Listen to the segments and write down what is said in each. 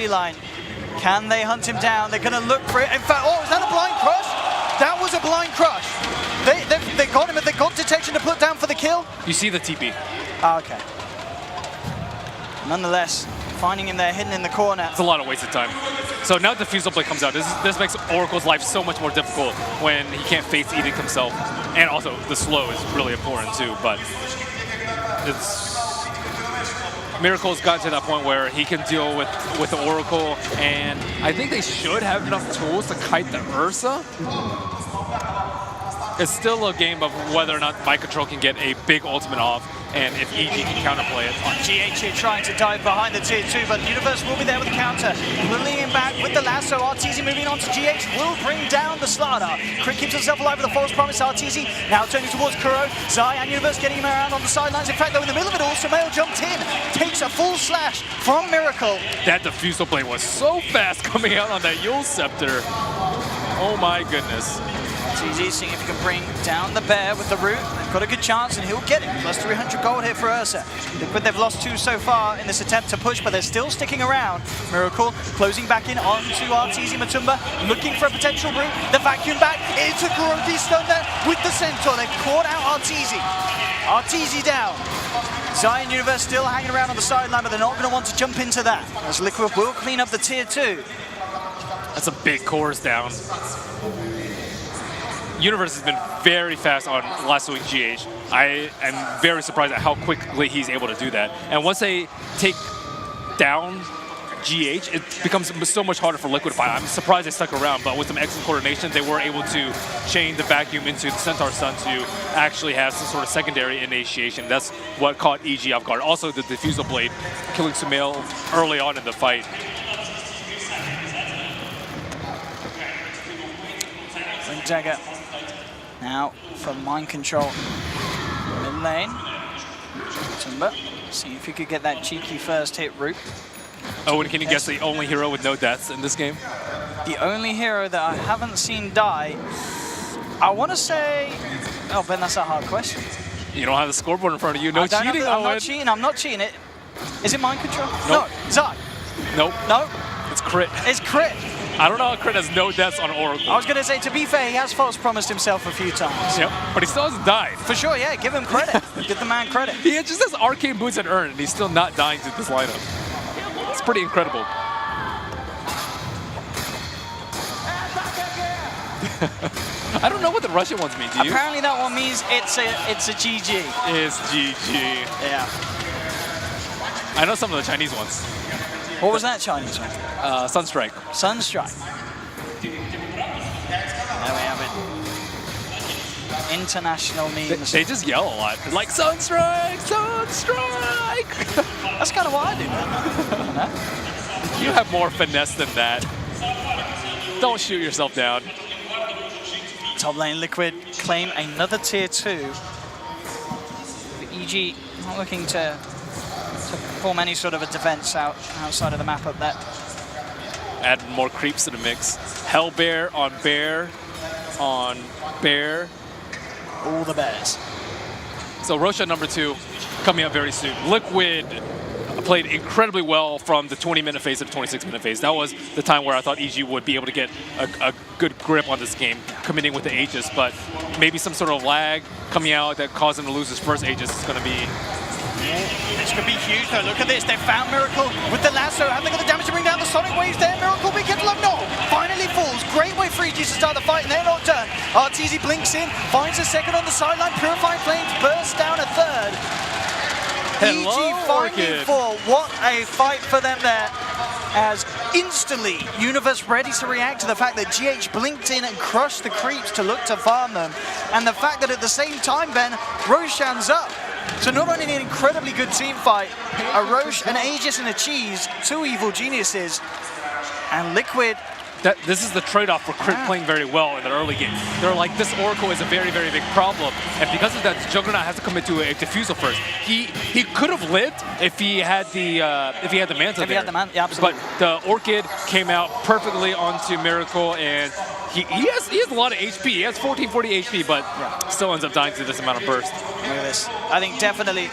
line. Can they hunt him down? They're going to look for it. In fact, oh, is that a blind crush? That was a blind crush. They got him. Have they got detection to put down for the kill? You see the TP. Oh, okay. Nonetheless, finding him there hidden in the corner. It's a lot of wasted time. So now Diffusal Blade comes out. This makes Oracle's life so much more difficult when he can't face Edict himself. And also, the slow is really important too, but Miracle's gotten to that point where he can deal with the Oracle, and I think they should have enough tools to kite the Ursa. It's still a game of whether or not Mind Control can get a big ultimate off, and if EG can counterplay it. GH here trying to dive behind the tier 2, but Universe will be there with the counter. Pulling him back with the lasso. Arteezy moving on to GH will bring down the Slardar. Crit keeps himself alive with the false promise. Arteezy now turning towards Kuro. Zai and Universe getting him around on the sidelines. In fact, though, in the middle of it all, Sumail jumped in, takes a full slash from Miracle. That Diffusal Blade was so fast coming out on that Yule Scepter. Oh my goodness. Arteezy seeing if he can bring down the bear with the root. They've got a good chance, and he'll get it. Plus 300 gold here for Ursa. They've lost 2 so far in this attempt to push, but they're still sticking around. Miracle closing back in onto Arteezy Matumba, looking for a potential root. The vacuum back into Kuroki stun there with the Centaur. They've caught out Arteezy. Arteezy down. Zion Universe still hanging around on the sideline, but they're not going to want to jump into that, as Liquid will clean up the tier 2. That's a big chorus down. Universe has been very fast on lassoing GH. I am very surprised at how quickly he's able to do that. And once they take down GH, it becomes so much harder for Liquid to fight. I'm surprised they stuck around, but with some excellent coordination, they were able to chain the vacuum into the Centaur stun to actually have some sort of secondary initiation. That's what caught EG off guard. Also, the Diffusal Blade killing Sumail early on in the fight. Ring Dagger now for Mind Control. Mid lane. Timber. See if you could get that cheeky first hit route. Oh, and can you guess the only hero with no deaths in this game? The only hero that I haven't seen die, I want to say... Oh, Ben, that's a hard question. You don't have the scoreboard in front of you. No cheating, I'm not cheating it. Is it Mind Control? Nope. No. Zai. Nope. No. It's crit. It's crit. I don't know how crit has no deaths on Oracle. I was going to say, to be fair, he has false promised himself a few times. Yep, but he still hasn't died. For sure, yeah, give him credit. Give the man credit. He just has arcane boots and urn, and he's still not dying to this lineup. It's pretty incredible. I don't know what the Russian ones mean, do you? Apparently that one means it's a GG. It's GG. Yeah. I know some of the Chinese ones. What was that Chinese one? Sunstrike. Sunstrike. There we have it. International memes. They just yell a lot. They're like, Sunstrike! Sunstrike! That's kind of what I do, man. You have more finesse than that. Don't shoot yourself down. Top lane Liquid claim another tier 2. The EG not looking to form any sort of a defense outside of the map up there. Add more creeps to the mix. Hellbear on Bear on Bear. All the bears. So Roshan number 2 coming up very soon. Liquid played incredibly well from the 20-minute phase to the 26-minute phase. That was the time where I thought EG would be able to get a good grip on this game, committing with the Aegis, but maybe some sort of lag coming out that caused him to lose his first Aegis is going to be... This could be huge though. Look at this. They found Miracle with the lasso. Have they got the damage to bring down the Sonic Waves there? Miracle, be careful. No! Finally falls. Great way for EG to start the fight, and they're not done. Arteezy blinks in, finds a second on the sideline. Purifying Flames bursts down a third. Hello, EG finally fall. What a fight for them there. As instantly, Universe ready to react to the fact that GH blinked in and crushed the creeps to look to farm them. And the fact that at the same time, Ben, Roshan's up. So not only an incredibly good team fight, a Roche, an Aegis, and a Cheese, 2 evil geniuses, and Liquid. This is the trade-off for Crit playing very well in the early game. They're like, this Oracle is a very, very big problem. And because of that, Juggernaut has to commit to a Diffusal first. He could have lived if he had the Manta there. He had the Manta, yeah, absolutely. But the Orchid came out perfectly onto Miracle, and he has a lot of HP. He has 1440 HP, but still ends up dying to this amount of burst. Look at this. I think definitely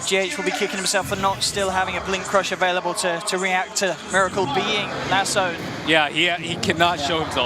GH will be kicking himself for not still having a Blink Crush available to react to Miracle being lassoed. Yeah, he cannot show himself.